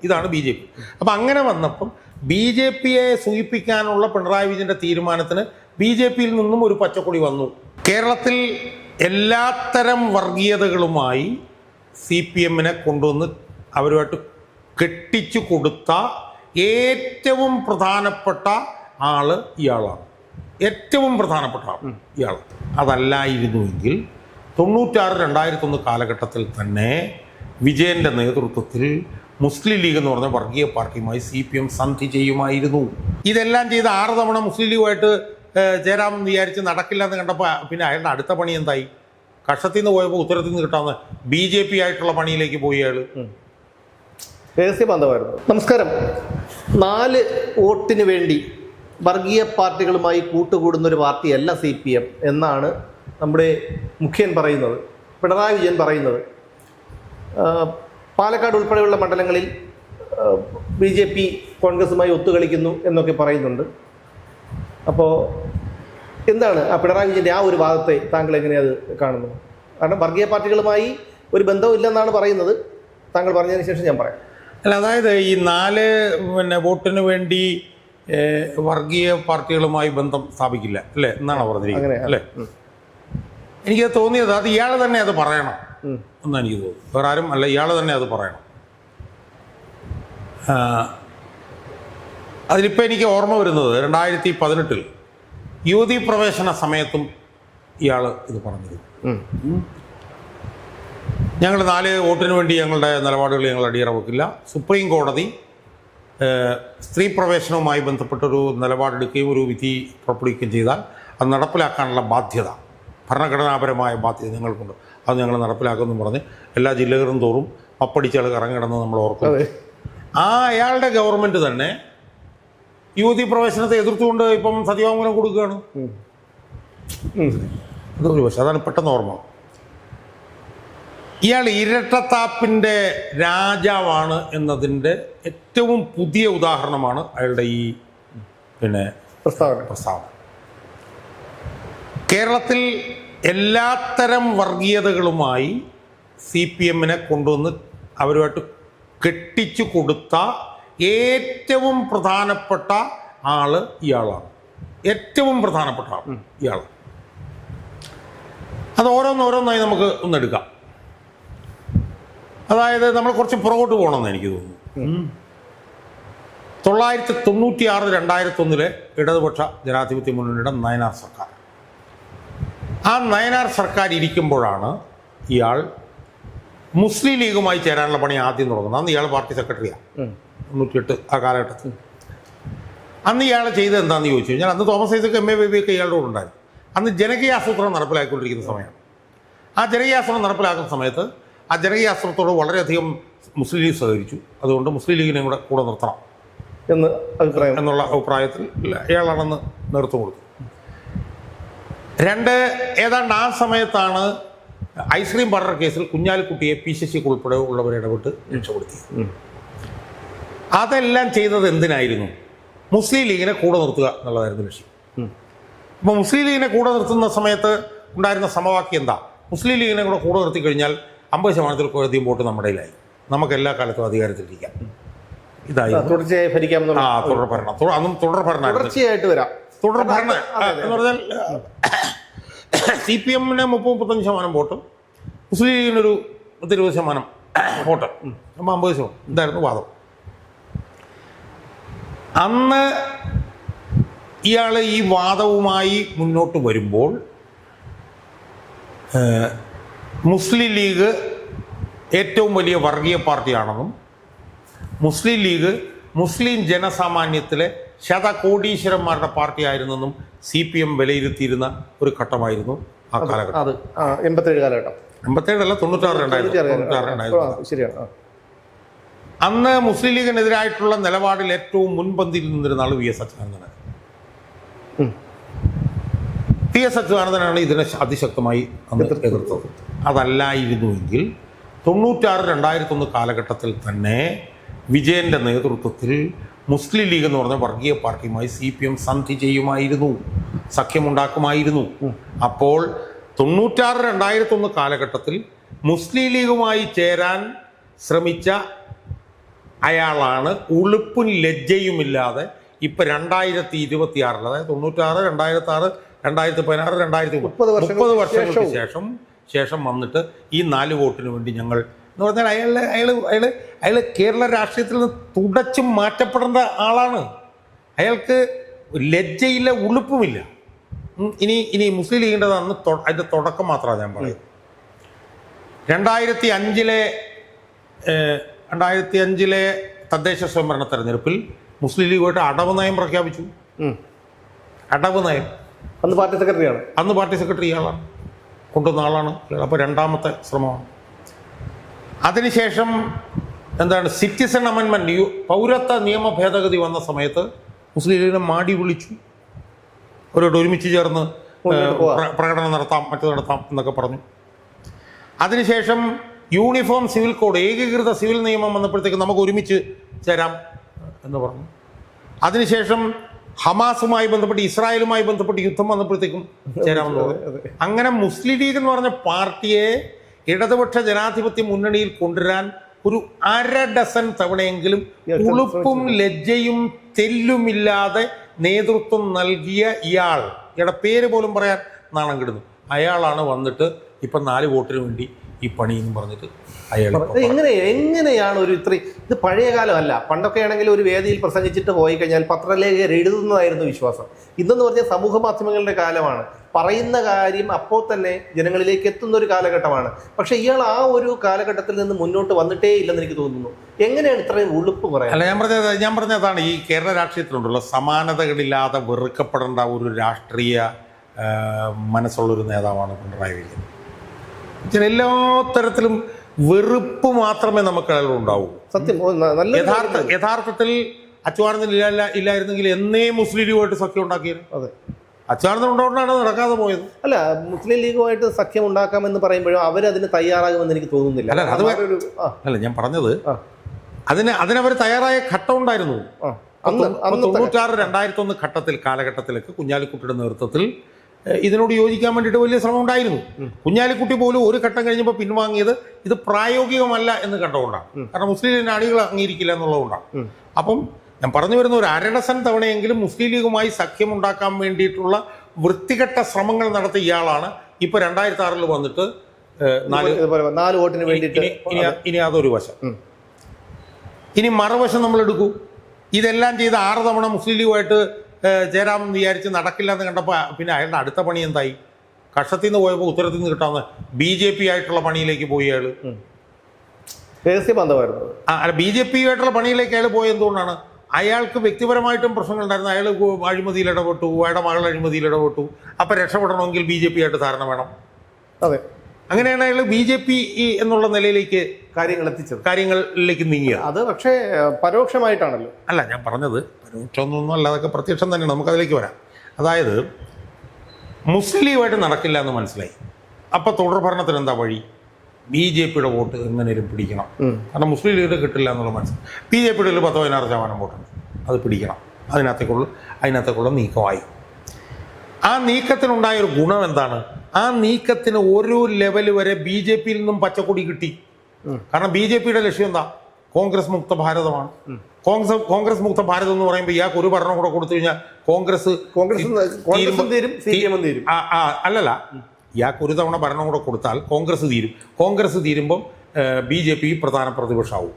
ഇതാണ് B J P. അപ്പം അങ്ങനെ വന്നപ്പം ബി ജെ പിയെ സൂചിപ്പിക്കാനുള്ള പിണറായി വിജയൻ്റെ തീരുമാനത്തിന് ബി ജെ പിയിൽ നിന്നും ഒരു പച്ചക്കൊടി വന്നു. കേരളത്തിൽ എല്ലാത്തരം വർഗീയതകളുമായി സി പി എമ്മിനെ കൊണ്ടുവന്ന് അവരുമായിട്ട് കെട്ടിച്ചു കൊടുത്ത ഏറ്റവും പ്രധാനപ്പെട്ട ആള് ഇയാളാണ്. ഏറ്റവും പ്രധാനപ്പെട്ട ആൾ ഇയാൾ. അതല്ലായിരുന്നുവെങ്കിൽ 96-2001 കാലഘട്ടത്തിൽ തന്നെ വിജയൻ്റെ നേതൃത്വത്തിൽ മുസ്ലിം ലീഗ് എന്ന് പറഞ്ഞ വർഗീയ പാർട്ടിയുമായി സി പി എം സന്ധി ചെയ്യുമായിരുന്നു. ഇതെല്ലാം ചെയ്ത് 6 തവണ മുസ്ലിം ലീഗുമായിട്ട് ചേരാമെന്ന് വിചാരിച്ച് നടക്കില്ല എന്ന് കണ്ടപ്പോൾ പിന്നെ അയാളുടെ അടുത്ത പണി എന്തായി? കക്ഷത്തിൽ നിന്ന് പോയപ്പോൾ ഉത്തരത്തിൽ നിന്ന് കിട്ടാവുന്ന ബി ജെ പി ആയിട്ടുള്ള പണിയിലേക്ക് പോയി അയാൾ. രഹസ്യബന്ധമായിരുന്നു. നമസ്കാരം. 4 വോട്ടിന് വേണ്ടി വർഗീയ പാർട്ടികളുമായി കൂട്ടുകൂടുന്നൊരു പാർട്ടിയല്ല സി പി എം എന്നാണ് നമ്മുടെ മുഖ്യൻ പറയുന്നത്, പിണറായി വിജയൻ പറയുന്നത്. പാലക്കാട് ഉൾപ്പെടെയുള്ള മണ്ഡലങ്ങളിൽ ബി ജെ പി കോൺഗ്രസുമായി ഒത്തുകളിക്കുന്നു എന്നൊക്കെ പറയുന്നുണ്ട്. അപ്പോൾ എന്താണ് ആ പിണറായി വിജയൻ്റെ ആ ഒരു വാദത്തെ താങ്കൾ എങ്ങനെയത് കാണുന്നു? കാരണം വർഗീയ പാർട്ടികളുമായി ഒരു ബന്ധവും ഇല്ലെന്നാണ് പറയുന്നത്. താങ്കൾ പറഞ്ഞതിന് ശേഷം ഞാൻ പറയാം. അല്ല, അതായത് ഈ 4 വോട്ടിന് വേണ്ടി വർഗീയ പാർട്ടികളുമായി ബന്ധം സ്ഥാപിക്കില്ല അല്ലേ എന്നാണ് പറഞ്ഞിരിക്കുന്നത് അല്ലേ? എനിക്ക് തോന്നിയത് അത് ഇയാൾ തന്നെ അത് പറയണം എന്നാണ് എനിക്ക് തോന്നുന്നത്. വേറെ ആരും അല്ല, ഇയാൾ തന്നെ അത് പറയണം. അതിലിപ്പോൾ എനിക്ക് ഓർമ്മ വരുന്നത് 2018 യുവതീ പ്രവേശന സമയത്തും ഇയാൾ ഇത് പറഞ്ഞിരുന്നു. ഞങ്ങൾ 4 വോട്ടിന് വേണ്ടി ഞങ്ങളുടെ നിലപാടുകൾ ഞങ്ങൾ അടിയറ വെക്കില്ല. സുപ്രീം കോടതി സ്ത്രീ പ്രവേശനവുമായി ബന്ധപ്പെട്ടൊരു നിലപാടെടുക്കുകയും ഒരു വിധി പുറപ്പെടുവിക്കുകയും ചെയ്താൽ അത് നടപ്പിലാക്കാനുള്ള ബാധ്യത, ഭരണഘടനാപരമായ ബാധ്യത ഞങ്ങൾക്കുണ്ട്. അത് ഞങ്ങൾ നടപ്പിലാക്കുമെന്ന് പറഞ്ഞ് എല്ലാ ജില്ലകളും തോറും പപ്പടിച്ചാൾ കറങ്ങിടന്ന് നമ്മൾ ഓർക്കും. അയാളുടെ ഗവൺമെൻറ് തന്നെ യുവതീ പ്രവേശനത്തെ എതിർത്തുകൊണ്ട് ഇപ്പം സത്യവാങ്മൂലം കൊടുക്കുകയാണ്. അതൊരു പക്ഷേ അതാണ് പെട്ടെന്ന് ഓർമ്മ. ഇയാൾ ഇരട്ടത്താപ്പിൻ്റെ രാജാവാണ് എന്നതിൻ്റെ ഏറ്റവും പുതിയ ഉദാഹരണമാണ് അയാളുടെ ഈ പ്രസ്താവന. കേരളത്തിൽ എല്ലാത്തരം വർഗീയതകളുമായി സി പി എമ്മിനെ കൊണ്ടുവന്ന് അവരുമായിട്ട് കെട്ടിച്ചു കൊടുത്ത ഏറ്റവും പ്രധാനപ്പെട്ട ആള് ഇയാളാണ്. ഏറ്റവും പ്രധാനപ്പെട്ട ആൾ ഇയാൾ. അത് ഓരോന്നോരോന്നായി നമുക്ക് ഒന്നെടുക്കാം. അതായത് നമ്മൾ കുറച്ച് പുറകോട്ട് പോകണമെന്ന് എനിക്ക് തോന്നുന്നു. 1996-2001 ഇടതുപക്ഷ ജനാധിപത്യ മുന്നണിയുടെ നയനാർ സർക്കാർ. ആ നയനാർ സർക്കാർ ഇരിക്കുമ്പോഴാണ് ഇയാൾ മുസ്ലിം ലീഗുമായി ചേരാനുള്ള പണി ആദ്യം തുടങ്ങുന്നത്. അന്ന് ഇയാൾ പാർട്ടി സെക്രട്ടറിയാണ് 98 ആ കാലഘട്ടത്തിൽ. അന്ന് ഇയാൾ ചെയ്തത് എന്താണെന്ന് ചോദിച്ചു കഴിഞ്ഞാൽ അന്ന് തോമസ് ഐസക് MA ബേബി ഒക്കെ ഇയാളുടെ കൂടെ ഉണ്ടായിരുന്നു. അന്ന് ജനകീയാസൂത്രണം നടപ്പിലാക്കിക്കൊണ്ടിരിക്കുന്ന സമയമാണ്. ആ ജനകീയാസൂത്രണം നടപ്പിലാക്കുന്ന സമയത്ത് ആ ജനകീയാസൂത്രത്തോട് വളരെയധികം മുസ്ലിം ലീഗ് സഹകരിച്ചു. അതുകൊണ്ട് മുസ്ലിം ലീഗിനെ കൂടെ നിർത്തണം എന്നുള്ള അഭിപ്രായത്തിൽ ഇയാളാണെന്ന് നേതൃത്വം കൊടുത്തു. 2 ഏതാണ്ട് ആ സമയത്താണ് ഐസ്ക്രീം പാർലർ കേസിൽ കുഞ്ഞാലിക്കുട്ടിയെ PCC ഉൾപ്പെടെ ഉള്ളവരെ ഇടപെട്ട് രക്ഷപ്പെടുത്തിയത്. അതെല്ലാം ചെയ്തത് എന്തിനായിരുന്നു? മുസ്ലിം ലീഗിനെ കൂടെ നിർത്തുക എന്നുള്ളതായിരുന്നു ലക്ഷ്യം. അപ്പോൾ മുസ്ലിം ലീഗിനെ കൂടെ നിർത്തുന്ന സമയത്ത് ഉണ്ടായിരുന്ന സമവാക്യം എന്താ? മുസ്ലിം ലീഗിനെ കൂടെ നിർത്തി കഴിഞ്ഞാൽ 50% അധികം വോട്ട് നമ്മുടെ കയ്യിലായി, നമുക്ക് എല്ലാ കാലത്തും അധികാരത്തിലിരിക്കാം. ഇതായിരുന്നു തുടർച്ചയായി ഭരിക്കാം. തുടർഭരണം. അന്നും തുടർഭരണം എന്ന് പറഞ്ഞാൽ CPM 30-35% വോട്ടും മുസ്ലിം ലീഗിനൊരു 20% വോട്ട്, 50% ഇതായിരുന്നു വാദം. അന്ന് ഇയാൾ ഈ വാദവുമായി മുന്നോട്ട് വരുമ്പോൾ മുസ്ലിം ലീഗ് ഏറ്റവും വലിയ വർഗീയ പാർട്ടിയാണെന്നും മുസ്ലിം ലീഗ് മുസ്ലിം ജനസാമാന്യത്തിലെ ശതകോടീശ്വരന്മാരുടെ പാർട്ടിയായിരുന്നെന്നും CPM വിലയിരുത്തിയിരുന്ന ഒരു ഘട്ടമായിരുന്നു ആ കാലഘട്ടം. 87 കാലഘട്ടം. 87 അല്ല, 96-2001. അന്ന് മുസ്ലിം ലീഗിനെതിരായിട്ടുള്ള നിലപാടിൽ ഏറ്റവും മുൻപന്തിയിൽ നിന്നിരുന്ന ആൾ VS അച്യുതാനന്ദനാണ്. VS അച്യുതാനന്ദനാണ് ഇതിനെ അതിശക്തമായി അന്ന് എതിർത്തത്. അതല്ലായിരുന്നുവെങ്കിൽ 96-2001 കാലഘട്ടത്തിൽ തന്നെ വിജയൻ്റെ നേതൃത്വത്തിൽ മുസ്ലിം ലീഗ് എന്ന് പറഞ്ഞ വർഗീയ പാർട്ടിയുമായി CPM സന്ധി ചെയ്യുമായിരുന്നു, സഖ്യമുണ്ടാക്കുമായിരുന്നു. അപ്പോൾ 96-2001 കാലഘട്ടത്തിൽ മുസ്ലിം ലീഗുമായി ചേരാൻ ശ്രമിച്ച അയാളാണ് ഉളുപ്പും ലജ്ജയുമില്ലാതെ ഇപ്പം 2026, അതായത് 96, 2006, 2016, 30 ശേഷം വന്നിട്ട് ഈ 4 വോട്ടിന് വേണ്ടി ഞങ്ങൾ എന്ന് പറഞ്ഞാൽ അയാൾ കേരള രാഷ്ട്രീയത്തിൽ നിന്ന് തുടച്ചും മാറ്റപ്പെടേണ്ട ആളാണ്. അയാൾക്ക് ലജ്ജയില്ല, ഉളുപ്പുമില്ല. ഇനി മുസ്ലിം ലീഗിൻ്റെ അന്ന് അതിൻ്റെ തുടക്കം മാത്രമാണ് ഞാൻ പറയുന്നത്. 2005 തദ്ദേശ സ്വയംഭരണ തെരഞ്ഞെടുപ്പിൽ മുസ്ലിം ലീഗുമായിട്ട് അടവ് നയം പ്രഖ്യാപിച്ചു. അടവ് നയം അന്ന് പാർട്ടി സെക്രട്ടറി ഇയാളാണ്, കൊണ്ടുവന്ന ആളാണ്. അപ്പോൾ രണ്ടാമത്തെ ശ്രമമാണ്. അതിനുശേഷം എന്താണ് സിറ്റിസൺ അമെൻമെൻറ്റ്, പൗരത്വ നിയമ ഭേദഗതി വന്ന സമയത്ത് മുസ്ലിം ലീഗിനെ മാടി വിളിച്ചു. അവരോട് ഒരുമിച്ച് ചേർന്ന് പ്രകടനം നടത്താം, മറ്റു നടത്താം എന്നൊക്കെ പറഞ്ഞു. അതിനുശേഷം യൂണിഫോം സിവിൽ കോഡ്, ഏകീകൃത സിവിൽ നിയമം വന്നപ്പോഴത്തേക്ക് നമുക്ക് ഒരുമിച്ച് ചേരാം എന്ന് പറഞ്ഞു. അതിനുശേഷം ഹമാസുമായി ബന്ധപ്പെട്ട്, ഇസ്രായേലുമായി ബന്ധപ്പെട്ട് യുദ്ധം വന്നപ്പോഴത്തേക്കും ചേരാമെന്ന് പറഞ്ഞു. അങ്ങനെ മുസ്ലിം ലീഗ് എന്ന് പറഞ്ഞ പാർട്ടിയെ ഇടതുപക്ഷ ജനാധിപത്യ മുന്നണിയിൽ കൊണ്ടുവരാൻ ഒരു 1/2 ഡസൻ തവണയെങ്കിലും ഉളുപ്പും ലജ്ജയും തെല്ലുമില്ലാതെ നേതൃത്വം നൽകിയ ഇയാളുടെ പേര് പോലും പറയാൻ നാണം കിടുന്നു. അയാളാണ് വന്നിട്ട് ഇപ്പം 4 വോട്ടിന് വേണ്ടി ഈ പണി എന്ന് പറഞ്ഞിട്ട് അയാൾ എങ്ങനെയാണ് ഒരു ഇത് പഴയ കാലമല്ല. പണ്ടൊക്കെ ആണെങ്കിൽ ഒരു വേദിയിൽ പ്രസംഗിച്ചിട്ട് പോയി കഴിഞ്ഞാൽ പത്രലേഖകർ എഴുതുന്നതായിരുന്നു വിശ്വാസം. ഇതെന്ന് പറഞ്ഞാൽ സമൂഹ മാധ്യമങ്ങളുടെ കാലമാണ്. പറയുന്ന കാര്യം അപ്പോൾ തന്നെ ജനങ്ങളിലേക്ക് എത്തുന്ന ഒരു കാലഘട്ടമാണ്. പക്ഷെ ഇയാൾ ആ ഒരു കാലഘട്ടത്തിൽ നിന്ന് മുന്നോട്ട് വന്നിട്ടേ ഇല്ലെന്ന് എനിക്ക് തോന്നുന്നു. എങ്ങനെയാണ് ഇത്രയും ഉളുപ്പ് പറയാൻ? അല്ല, ഞാൻ പറഞ്ഞതാണ് ഈ കേരള രാഷ്ട്രീയത്തിലുണ്ടല്ലോ സമാനതകളില്ലാതെ വെറുക്കപ്പെടേണ്ട ഒരു രാഷ്ട്രീയ മനസ്സുള്ളൊരു നേതാവാണ് പിണറായി വിജയൻ. എല്ലാ തരത്തിലും വെറുപ്പ് മാത്രമേ നമുക്ക് ഉണ്ടാവൂ. സത്യം, യഥാർത്ഥത്തിൽ അച്യുതാനന്ദൻ ഇല്ലായിരുന്നെങ്കിൽ എന്നേ മുസ്ലിം ലീഗുമായിട്ട് സഖ്യം ഉണ്ടാക്കിയത്. അതെ, അച്യുതാനന്ദൻ ഉണ്ടാകൊണ്ടാണ് നടക്കാതെ പോയത്. അല്ല, മുസ്ലിം ലീഗുമായിട്ട് സഖ്യം ഉണ്ടാക്കാമെന്ന് പറയുമ്പോഴും അവരതിന് തയ്യാറാകുമെന്ന് എനിക്ക് തോന്നുന്നില്ല. അല്ല, ഞാൻ പറഞ്ഞത് അതിനവർ തയ്യാറായ ഘട്ടം ഉണ്ടായിരുന്നു. 96-2001 കാലഘട്ടത്തിലേക്ക് കുഞ്ഞാലിക്കുട്ടിയുടെ നേതൃത്വത്തിൽ ഇതിനോട് യോജിക്കാൻ വേണ്ടിയിട്ട് വലിയ ശ്രമം ഉണ്ടായിരുന്നു. കുഞ്ഞാലിക്കുട്ടി പോലും ഒരു ഘട്ടം കഴിഞ്ഞപ്പോൾ പിൻവാങ്ങിയത് ഇത് പ്രായോഗികമല്ല എന്ന് കണ്ടുകൊണ്ടാണ്. കാരണം മുസ്ലിം ലീഗിന്റെ അണികൾ അംഗീകരിക്കില്ല എന്നുള്ളതുകൊണ്ടാണ്. അപ്പം ഞാൻ പറഞ്ഞു വരുന്ന ഒരു 1/2 ഡസൻ തവണയെങ്കിലും മുസ്ലിം ലീഗുമായി സഖ്യമുണ്ടാക്കാൻ വേണ്ടിയിട്ടുള്ള വൃത്തികെട്ട ശ്രമങ്ങൾ നടത്തിയ ഇയാളാണ് ഇപ്പൊ 2006 വന്നിട്ട് 4 വോട്ടിന് വേണ്ടിയിട്ട്. ഇനി അതൊരു വശം. ഇനി മറുവശം നമ്മൾ എടുക്കൂ. ഇതെല്ലാം ചെയ്ത് 6 തവണ മുസ്ലിം ലീഗുമായിട്ട് ചേരാമെന്ന് വിചാരിച്ച് നടക്കില്ല എന്ന് കണ്ടപ്പോൾ പിന്നെ അയാളുടെ അടുത്ത പണി എന്തായി? കക്ഷത്തിൽ നിന്ന് പോയപ്പോൾ ഉത്തരത്തിൽ നിന്ന് കിട്ടാവുന്ന BJP ആയിട്ടുള്ള പണിയിലേക്ക് പോയി അയാൾ. അല്ല, BJP ആയിട്ടുള്ള പണിയിലേക്ക് അയാൾ പോയത് എന്തുകൊണ്ടാണ്? അയാൾക്ക് വ്യക്തിപരമായിട്ടും പ്രശ്നങ്ങളുണ്ടായിരുന്നു. അയാൾ അഴിമതിയിൽ ഇടപെട്ടു, അയാളുടെ മകൾ അഴിമതിയിൽ ഇടപെട്ടു. അപ്പം രക്ഷപ്പെടണമെങ്കിൽ BJP ആയിട്ട് ധാരണ വേണം. അതെ, അങ്ങനെയാണ് അയാൾ BJP എന്നുള്ള നിലയിലേക്ക് കാര്യങ്ങളിലേക്ക് നീങ്ങിയത്. അത് പക്ഷേ പരോക്ഷമായിട്ടാണല്ലോ. അല്ല, ഞാൻ പറഞ്ഞത് പരോക്ഷമൊന്നും അല്ല, അതൊക്കെ പ്രത്യക്ഷം തന്നെയാണ്. നമുക്കതിലേക്ക് വരാം. അതായത് മുസ്ലിം ലീഗുമായിട്ട് നടക്കില്ല എന്ന് മനസ്സിലായി. അപ്പം തുടർ ഭരണത്തിന് എന്താ വഴി? BJPയുടെ വോട്ട് എങ്ങനെയും പിടിക്കണം. കാരണം മുസ്ലിം ലീഗിന് കിട്ടില്ല എന്നുള്ള മനസ്സിലായി. BJPയുടെ 10-16% വോട്ടുണ്ട്, അത് പിടിക്കണം. അതിനകത്തേക്കുള്ള നീക്കമായി. ആ നീക്കത്തിനുണ്ടായൊരു ഗുണം എന്താണ്? ആ നീക്കത്തിന് ഒരു ലെവൽ വരെ BJPയിൽ നിന്നും പച്ചക്കൊടി കിട്ടി. കാരണം BJPയുടെ ലക്ഷ്യം എന്താ? കോൺഗ്രസ് മുക്ത ഭാരതമാണ്. കോൺഗ്രസ് മുക്ത ഭാരതം എന്ന് പറയുമ്പോൾ ഇയാൾക്ക് ഒരു ഭരണം കൂടെ കൊടുത്തു കഴിഞ്ഞാൽ കോൺഗ്രസ് അല്ലല്ല, ഇയാൾക്ക് ഒരു തവണ ഭരണം കൂടെ കൊടുത്താൽ കോൺഗ്രസ് തീരുമ്പം BJP പ്രധാന പ്രതിപക്ഷമാവും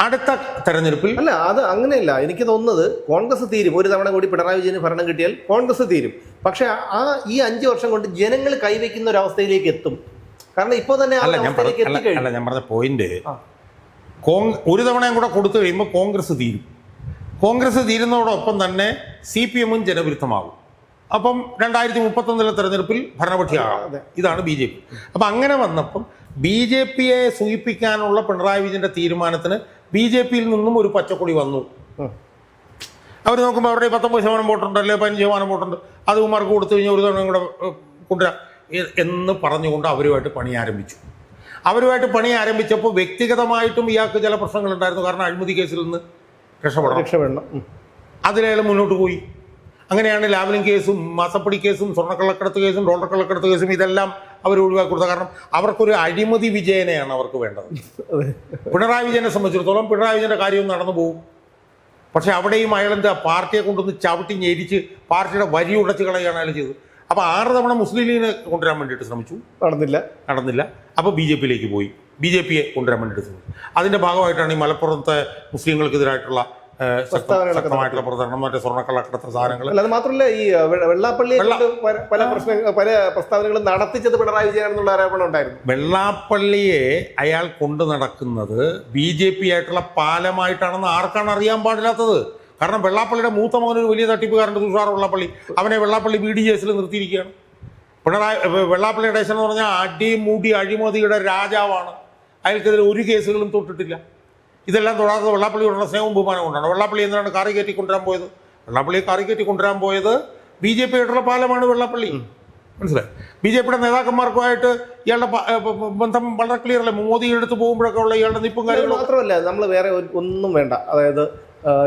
അടുത്ത തെരഞ്ഞെടുപ്പിൽ. അല്ല, അത് അങ്ങനെയല്ല. എനിക്ക് തോന്നുന്നത് കോൺഗ്രസ് തീരും. ഒരു തവണ കൂടി പിണറായി വിജയന് ഭരണം കിട്ടിയാൽ കോൺഗ്രസ് തീരും. പക്ഷെ ഈ 5 വർഷം കൊണ്ട് ജനങ്ങൾ കൈവയ്ക്കുന്ന ഒരു അവസ്ഥയിലേക്ക് എത്തും. കാരണം ഇപ്പോൾ തന്നെ അല്ല ഞാൻ പറഞ്ഞ പോയിന്റ്, ഒരു തവണയും കൂടെ കൊടുത്തു കഴിയുമ്പോൾ കോൺഗ്രസ് തീരുന്നതോടൊപ്പം തന്നെ CPM ജനവിരുദ്ധമാകും. അപ്പം 2031 തെരഞ്ഞെടുപ്പിൽ ഭരണപക്ഷമാകാം. ഇതാണ് BJP. അപ്പം അങ്ങനെ വന്നപ്പം BJPയെ സൂചിപ്പിക്കാനുള്ള പിണറായി വിജയന്റെ തീരുമാനത്തിന് BJPയിൽ നിന്നും ഒരു പച്ചക്കൊടി വന്നു. അവർ നോക്കുമ്പോൾ അവരുടെ 19% വോട്ടുണ്ട്, അല്ലെങ്കിൽ 15% വോട്ടുണ്ട്, അത് ഉമാർക്ക് കൊടുത്തു കഴിഞ്ഞാൽ ഒരു തവണ കൂടെ കൊണ്ടുവരാം എന്ന് പറഞ്ഞുകൊണ്ട് അവരുമായിട്ട് പണി ആരംഭിച്ചപ്പോൾ വ്യക്തിഗതമായിട്ടും ഇയാൾക്ക് ചില പ്രശ്നങ്ങളുണ്ടായിരുന്നു. കാരണം അഴിമതി കേസിൽ നിന്ന് രക്ഷപ്പെടണം. അതിലയാൾ മുന്നോട്ട് പോയി. അങ്ങനെയാണ് ലാവലിംഗ് കേസും മാസപ്പടി കേസും സ്വർണ്ണക്കള്ളക്കടത്ത് കേസും ഡോളർ കള്ളക്കടത്ത് കേസും ഇതെല്ലാം അവർ ഒഴിവാക്കി കൊടുത്തത്. കാരണം അവർക്കൊരു അഴിമതി വിജയനെയാണ് അവർക്ക് വേണ്ടത്. പിണറായി വിജയനെ സംബന്ധിച്ചിടത്തോളം പിണറായി വിജയൻ്റെ കാര്യവും നടന്നു പോകും. പക്ഷെ അവിടെയും അയാളെന്താ പാർട്ടിയെ കൊണ്ടൊന്ന് ചവിട്ടി ഞെരിച്ച് പാർട്ടിയുടെ വരി ഉടച്ച് കളയുകയാണ് അയാൾ ചെയ്തത്. അപ്പോൾ 6 തവണ മുസ്ലിം ലീഗിനെ കൊണ്ടുവരാൻ വേണ്ടിയിട്ട് ശ്രമിച്ചു, നടന്നില്ല. അപ്പോൾ BJP-യിലേക്ക് പോയി, BJP-യെ കൊണ്ടുവരാൻ വേണ്ടിയിട്ട് ശ്രമിച്ചു. അതിൻ്റെ ഭാഗമായിട്ടാണ് ഈ മലപ്പുറത്തെ മുസ്ലിങ്ങൾക്കെതിരായിട്ടുള്ള ശക്തമായിട്ടുള്ള പ്രചരണം, മറ്റേ സ്വർണ്ണക്കള്ളക്കടത്ത് സാധനങ്ങൾ. അത് മാത്രമല്ല, ഈ വെള്ളാപ്പള്ളി പല പ്രസ്താവനകളും നടത്തിച്ചത് പിണറായി വിജയനാണെന്നുള്ള ആരോപണം ഉണ്ടായിരുന്നു. വെള്ളാപ്പള്ളിയെ അയാൾ കൊണ്ടു നടക്കുന്നത് BJP ആയിട്ടുള്ള പാലമായിട്ടാണെന്ന് ആർക്കാണ് അറിയാൻ പാടില്ലാത്തത്? കാരണം വെള്ളാപ്പള്ളിയുടെ മൂത്ത മോനൊരു വലിയ തട്ടിപ്പുകാരുണ്ട്, തുഷാർ വെള്ളാപ്പള്ളി. അവനെ വെള്ളാപ്പള്ളി BDJസിൽ നിർത്തിയിരിക്കുകയാണ്. വെള്ളാപ്പള്ളി ഡേശൻ എന്ന് പറഞ്ഞാൽ അടിമുടി അഴിമതിയുടെ രാജാവാണ്. അയാൾക്കെതിരെ ഒരു കേസുകളും തൊട്ടിട്ടില്ല. ഇതെല്ലാം തൊടാത്തത് വെള്ളാപ്പള്ളിയോടുള്ള സ്നേഹവും ബഹുമാനം കൊണ്ടാണ്. വെള്ളാപ്പള്ളി എന്തിനാണ് കാറി കയറ്റി കൊണ്ടുവരാൻ പോയത്? വെള്ളാപ്പള്ളിയെ കാറി കയറ്റി കൊണ്ടുവരാൻ പോയത് BJP ആയിട്ടുള്ള പാലമാണ് വെള്ളാപ്പള്ളി. മനസ്സിലായി? BJP-യുടെ നേതാക്കന്മാർക്കുമായിട്ട് ഇയാളുടെ ബന്ധം വളരെ ക്ലിയർ അല്ലേ? മോദിയുടെ അടുത്ത് പോകുമ്പോഴൊക്കെ ഉള്ള ഇയാളുടെ നിപ്പും കാര്യങ്ങളും. മാത്രമല്ല, നമ്മൾ വേറെ ഒന്നും വേണ്ട. അതായത്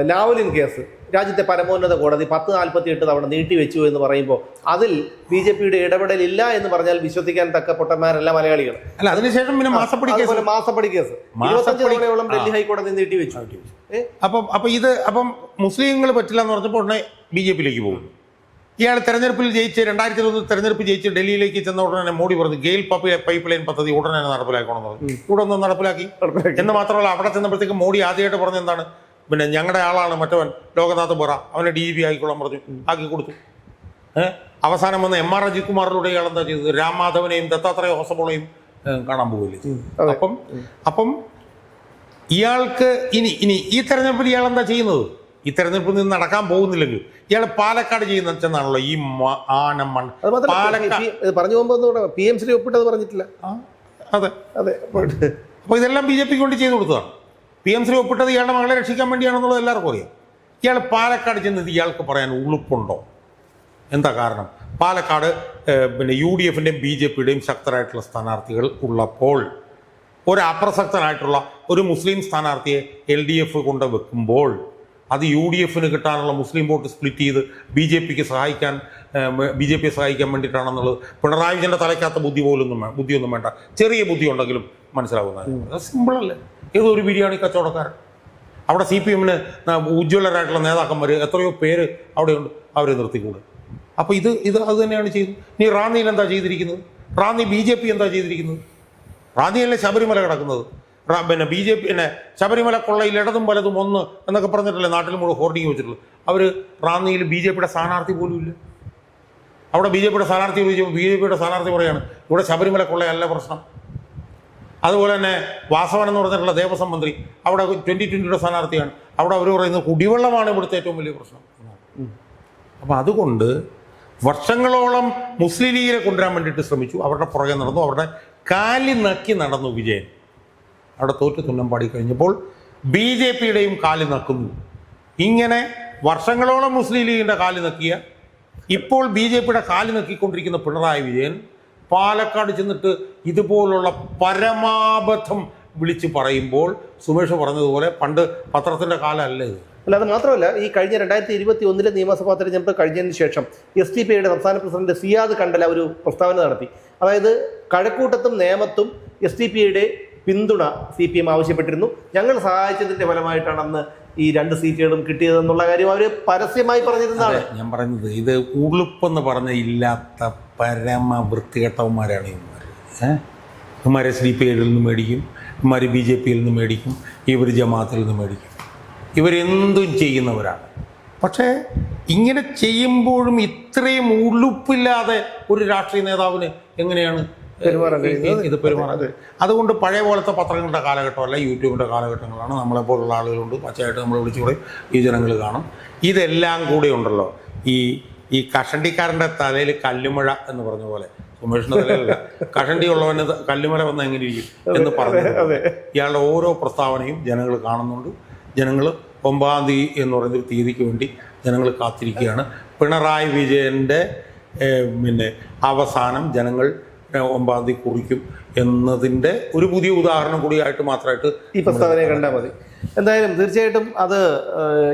ലാവ്ലിൻ കേസ് രാജ്യത്തെ പരമോന്നത കോടതി 1048 തവണ നീട്ടിവെച്ചു എന്ന് പറയുമ്പോൾ അതിൽ BJP-യുടെ ഇടപെടലില്ല എന്ന് പറഞ്ഞാൽ വിശ്വസിക്കാൻ തക്ക പൊട്ടന്മാരല്ല മലയാളികൾ. അല്ല, അതിനുശേഷം പിന്നെ മാസപ്പടി കേസ് 25 തവണയോളം ഡൽഹി ഹൈക്കോടതി നീട്ടിവെച്ചു. അപ്പം മുസ്ലിങ്ങൾ പറ്റില്ല എന്ന് പറഞ്ഞപ്പോൾ ഉടനെ BJP-യിലേക്ക് പോകും. ഇയാൾ തെരഞ്ഞെടുപ്പിൽ ജയിച്ച് 2001 തെരഞ്ഞെടുപ്പ് ജയിച്ച് ഡൽഹിയിലേക്ക് ചെന്ന ഉടനെ മോഡി പറഞ്ഞു ഗെയിൽ പൈപ്പ് ലൈൻ പദ്ധതി ഉടനെ നടപ്പിലാക്കണം എന്ന് പറഞ്ഞു. ഇവിടെ ഒന്ന് നടപ്പിലാക്കി എന്ന് മാത്രമല്ല, അവിടെ ചെന്നപ്പോഴത്തേക്ക് മോഡി ആദ്യമായിട്ട് പറഞ്ഞ എന്താണ്, പിന്നെ ഞങ്ങളുടെ ആളാണ് മറ്റവൻ ലോകനാഥ് ബെഹ്റ, അവനെ DGP ആയിക്കൊള്ളാൻ പറഞ്ഞു, ആക്കി കൊടുത്തു. അവസാനം വന്ന് MR അജിത് കുമാറിലൂടെ ഇയാൾ എന്താ ചെയ്തത്? രാംമാധവനെയും ദത്താത്രേയ ഹോസബോളയും കാണാൻ പോവില്ലേ? അപ്പം ഇയാൾക്ക് ഇനി ഈ തെരഞ്ഞെടുപ്പിൽ ഇയാൾ എന്താ ചെയ്യുന്നത്? ഈ തെരഞ്ഞെടുപ്പിൽ നിന്ന് നടക്കാൻ പോകുന്നില്ലെങ്കിൽ ഇയാൾ പാലക്കാട് ചെയ്യുന്ന വെച്ചെന്നാണല്ലോ ഈ പറഞ്ഞു പോകുമ്പോൾ PMC ഒപ്പിട്ടത് പറഞ്ഞിട്ടില്ല. അതെ. അപ്പോൾ ഇതെല്ലാം BJP-ക്ക് വേണ്ടി ചെയ്തു കൊടുത്തതാണ്. PMC ഒപ്പിട്ടത് ഇയാളുടെ മകളെ രക്ഷിക്കാൻ വേണ്ടിയാണെന്നുള്ളത് എല്ലാവർക്കും അറിയാം. ഇയാൾ പാലക്കാട് ചെന്നത് ഇയാൾക്ക് പറയാൻ ഉളുപ്പുണ്ടോ? എന്താ കാരണം? പാലക്കാട് പിന്നെ UDF-ൻ്റെയും BJP-യുടെയും ശക്തരായിട്ടുള്ള സ്ഥാനാർത്ഥികൾ ഉള്ളപ്പോൾ ഒരു അപ്രസക്തനായിട്ടുള്ള ഒരു മുസ്ലിം സ്ഥാനാർത്ഥിയെ LDF കൊണ്ട് വെക്കുമ്പോൾ അത് UDF-ന് കിട്ടാനുള്ള മുസ്ലിം വോട്ട് സ്പ്ലിറ്റ് ചെയ്ത് BJP-യെ സഹായിക്കാൻ വേണ്ടിയിട്ടാണെന്നുള്ളത് പിണറായി വിജയൻ്റെ തലയ്ക്കകത്ത ബുദ്ധിയൊന്നും വേണ്ട. ചെറിയ ബുദ്ധി ഉണ്ടെങ്കിലും മനസ്സിലാകുന്നത് സിമ്പിളല്ലേ? ഏതൊരു ബിരിയാണി കച്ചവടക്കാരൻ അവിടെ CPM-ന് ഉജ്ജ്വലരായിട്ടുള്ള നേതാക്കന്മാർ എത്രയോ പേര് അവിടെയുണ്ട്, അവരെ നിർത്തിക്കൂടെ? അപ്പോൾ ഇത് അത് തന്നെയാണ് ചെയ്തത്. ഇനി റാന്നിയിൽ എന്താ ചെയ്തിരിക്കുന്നത്? റാന്നി BJP എന്താ ചെയ്തിരിക്കുന്നത്? റാന്നിയല്ലേ ശബരിമല കിടക്കുന്നത്? പിന്നെ BJP ശബരിമല കൊള്ളയിൽ ഇടതും വലതും ഒന്ന് എന്നൊക്കെ പറഞ്ഞിട്ടല്ലേ നാട്ടിൽ മുഴുവൻ ഹോർഡിങ് വെച്ചിട്ടുള്ളത്. അവർ റാന്നിയിൽ BJP-യുടെ സ്ഥാനാർത്ഥി പോലും ഇല്ല. അവിടെ BJP-യുടെ സ്ഥാനാർത്ഥി BJP-യുടെ സ്ഥാനാർത്ഥി പറയാണ് ഇവിടെ ശബരിമല കൊള്ളയല്ല പ്രശ്നം. അതുപോലെ തന്നെ വാസവൻ എന്ന് പറഞ്ഞിട്ടുള്ള ദേവസ്വം മന്ത്രി അവിടെ 2020-യുടെ സ്ഥാനാർത്ഥിയാണ്. അവിടെ അവർ പറയുന്നത് കുടിവെള്ളമാണ് ഇവിടുത്തെ ഏറ്റവും വലിയ പ്രശ്നം. അപ്പം അതുകൊണ്ട് വർഷങ്ങളോളം മുസ്ലിം ലീഗിനെ കൊണ്ടുവരാൻ വേണ്ടിയിട്ട് ശ്രമിച്ചു. അവരുടെ പുറകെ നടന്നു, അവരുടെ കാലി നക്കി നടന്നു വിജയൻ. അവിടെ തോറ്റ് തുന്നം പാടി കഴിഞ്ഞപ്പോൾ BJP-യുടെയും കാലി നക്കുന്നു. ഇങ്ങനെ വർഷങ്ങളോളം മുസ്ലിം ലീഗിൻ്റെ കാലി നക്കിയ, ഇപ്പോൾ BJP-യുടെ കാലി നക്കിക്കൊണ്ടിരിക്കുന്ന പിണറായി വിജയൻ പാലക്കാട് ചെന്നിട്ട് ഇതുപോലുള്ള പരമാബദ്ധം വിളിച്ച് പറയുമ്പോൾ സുമേഷ് പറഞ്ഞതുപോലെ പണ്ട് പത്രത്തിൻ്റെ കാലമല്ല ഇത്. അല്ല, അത് മാത്രമല്ല, ഈ കഴിഞ്ഞ 2021 നിയമസഭാ തെരഞ്ഞെടുപ്പ് കഴിഞ്ഞതിന് ശേഷം SDPIയുടെ സംസ്ഥാന പ്രസിഡന്റ് സിയാദ് കണ്ടല ഒരു പ്രസ്താവന നടത്തി. അതായത് കഴക്കൂട്ടത്തും നേമത്തും SDPIയുടെ പിന്തുണ CPM ആവശ്യപ്പെട്ടിരുന്നു. ഞങ്ങൾ സഹായിച്ചതിന്റെ ഫലമായിട്ടാണ് അന്ന് ഈ 2 സീറ്റുകളും കിട്ടിയതെന്നുള്ള കാര്യം അവർ പരസ്യമായി പറഞ്ഞിരുന്നതാണ്. ഞാൻ പറയുന്നത് ഇത് ഉളുപ്പെന്ന് പറഞ്ഞ ഇല്ലാത്ത പരമ വൃത്തികെട്ടവന്മാരാണ് ഇവന്മാർ. ഇവന്മാർ SDPIയിൽ നിന്ന് മേടിക്കും, ഇവന്മാർ BJP-യിൽ നിന്ന് മേടിക്കും, ഇവർ ജമാഅത്തിൽ നിന്ന് മേടിക്കും. ഇവരെന്തും ചെയ്യുന്നവരാണ്. പക്ഷേ ഇങ്ങനെ ചെയ്യുമ്പോഴും ഇത്രയും ഉളുപ്പില്ലാതെ ഒരു രാഷ്ട്രീയ നേതാവിന് എങ്ങനെയാണ് ഇത് പെരുമാറുന്നത്? അതുകൊണ്ട് പഴയ പോലത്തെ പത്രങ്ങളുടെ കാലഘട്ടമല്ല, യൂട്യൂബിൻ്റെ കാലഘട്ടങ്ങളാണ്. നമ്മളെപ്പോലുള്ള ആളുകളുണ്ട്, പച്ചയായിട്ട് നമ്മൾ വിളിച്ചുകൂടെ ഈ ജനങ്ങൾ കാണും. ഇതെല്ലാം കൂടെ ഉണ്ടല്ലോ. ഈ കഷണ്ടിക്കാരൻ്റെ തലയിൽ കല്ലുമഴ എന്ന് പറഞ്ഞ പോലെ, സുമേഷിൻ്റെ തലയിലല്ല, കഷണ്ടി ഉള്ളവന് കല്ലുമഴ വന്ന എങ്ങനെ ഇരിക്കും എന്ന് പറഞ്ഞു. ഇയാളുടെ ഓരോ പ്രസ്താവനയും ജനങ്ങൾ കാണുന്നുണ്ട്. ജനങ്ങൾ 9-ാം തീയതി എന്ന് പറയുന്നൊരു തീയതിക്ക് വേണ്ടി ജനങ്ങൾ കാത്തിരിക്കുകയാണ്. പിണറായി വിജയൻ്റെ പിന്നെ അവസാനം ജനങ്ങൾ 9-ാം തീയതി കുറിക്കും എന്നതിൻ്റെ ഒരു പുതിയ ഉദാഹരണം കൂടിയായിട്ട് മാത്രമായിട്ട് ഈ പ്രസ്താവനയെ കണ്ടാൽ മതി. എന്തായാലും തീർച്ചയായിട്ടും അത്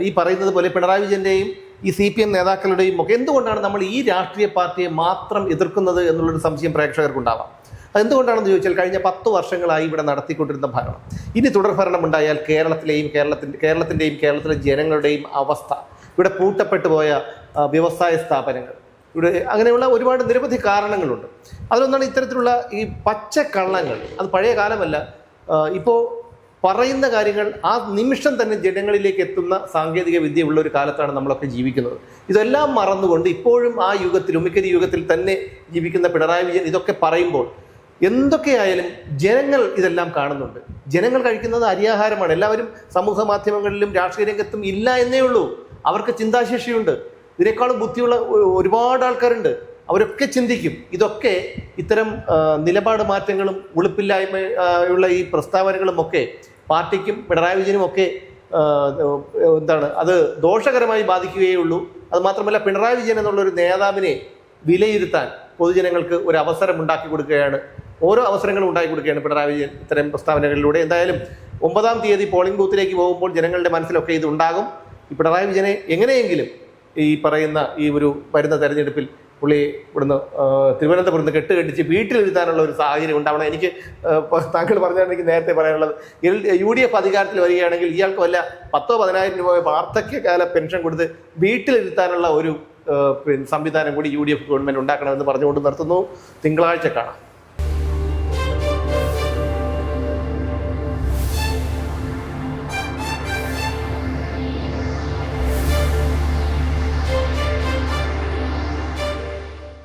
ഈ പറയുന്നത് പോലെ പിണറായി വിജയൻ്റെയും ഈ CPM നേതാക്കളുടെയും ഒക്കെ എന്തുകൊണ്ടാണ് നമ്മൾ ഈ രാഷ്ട്രീയ പാർട്ടിയെ മാത്രം എതിർക്കുന്നത് എന്നുള്ളൊരു സംശയം പ്രേക്ഷകർക്കുണ്ടാവാം. അതെന്തുകൊണ്ടാണെന്ന് ചോദിച്ചാൽ കഴിഞ്ഞ 10 വർഷങ്ങളായി ഇവിടെ നടത്തിക്കൊണ്ടിരുന്ന ഭരണം ഇനി തുടർഭരണം ഉണ്ടായാൽ കേരളത്തിലെ ജനങ്ങളുടെയും അവസ്ഥ, ഇവിടെ പൂട്ടപ്പെട്ടു പോയ വ്യവസായ സ്ഥാപനങ്ങൾ, ഇവിടെ അങ്ങനെയുള്ള ഒരുപാട് നിരവധി കാരണങ്ങളുണ്ട്. അതിലൊന്നാണ് ഇത്തരത്തിലുള്ള ഈ പച്ചക്കള്ളങ്ങൾ. അത് പഴയ കാലമല്ല, ഇപ്പോൾ പറയുന്ന കാര്യങ്ങൾ ആ നിമിഷം തന്നെ ജനങ്ങളിലേക്ക് എത്തുന്ന സാങ്കേതിക വിദ്യ ഉള്ള ഒരു കാലത്താണ് നമ്മളൊക്കെ ജീവിക്കുന്നത്. ഇതെല്ലാം മറന്നുകൊണ്ട് ഇപ്പോഴും ആ യുഗത്തിൽ, ഉമിക്കരി യുഗത്തിൽ തന്നെ ജീവിക്കുന്ന പിണറായി വിജയൻ ഇതൊക്കെ പറയുമ്പോൾ എന്തൊക്കെയായാലും ജനങ്ങൾ ഇതെല്ലാം കാണുന്നുണ്ട്. ജനങ്ങൾ കഴിക്കുന്നത് അരിയാഹാരമാണ്. എല്ലാവരും സമൂഹ മാധ്യമങ്ങളിലും രാഷ്ട്രീയ രംഗത്തും ഇല്ല എന്നേ ഉള്ളൂ. അവർക്ക് ചിന്താശേഷിയുണ്ട്. ഇതിനേക്കാളും ബുദ്ധിയുള്ള ഒരുപാട് ആൾക്കാരുണ്ട്. അവരൊക്കെ ചിന്തിക്കും. ഇതൊക്കെ ഇത്തരം നിലപാട് മാറ്റങ്ങളും ഉളുപ്പില്ലായ്മ ഉള്ള ഈ പ്രസ്താവനകളും ഒക്കെ പാർട്ടിക്കും പിണറായി വിജയനും ഒക്കെ അത് ദോഷകരമായി ബാധിക്കുകയേ ഉള്ളൂ. അത് മാത്രമല്ല, പിണറായി വിജയൻ എന്നുള്ളൊരു നേതാവിനെ വിലയിരുത്താൻ പൊതുജനങ്ങൾക്ക് ഒരു അവസരം ഉണ്ടാക്കി കൊടുക്കുകയാണ്. ഓരോ അവസരങ്ങളും ഉണ്ടാക്കി കൊടുക്കുകയാണ് പിണറായി വിജയൻ ഇത്തരം പ്രസ്താവനകളിലൂടെ. എന്തായാലും 9-ാം തീയതി പോളിംഗ് ബൂത്തിലേക്ക് പോകുമ്പോൾ ജനങ്ങളുടെ മനസ്സിലൊക്കെ ഇത് ഉണ്ടാകും. ഈ പിണറായി വിജയനെ എങ്ങനെയെങ്കിലും ഈ പറയുന്ന ഈ ഒരു വരുന്ന തെരഞ്ഞെടുപ്പിൽ പുള്ളി ഇവിടുന്ന് തിരുവനന്തപുരത്ത് നിന്ന് കെട്ടുകെട്ടിച്ച് വീട്ടിലിരുത്താനുള്ള ഒരു സാഹചര്യം ഉണ്ടാവണം. എനിക്ക് താങ്കൾ പറഞ്ഞാൽ എനിക്ക് നേരത്തെ പറയാനുള്ളത്, UDF അധികാരത്തിൽ വരികയാണെങ്കിൽ ഇയാൾക്ക് വല്ല 10,000-10,000 രൂപ വാർദ്ധക്യകാല പെൻഷൻ കൊടുത്ത് വീട്ടിലിരുത്താനുള്ള ഒരു സംവിധാനം കൂടി UDF ഗവൺമെൻറ് ഉണ്ടാക്കണമെന്ന് പറഞ്ഞുകൊണ്ട് നിർത്തുന്നു. തിങ്കളാഴ്ച കാണാം.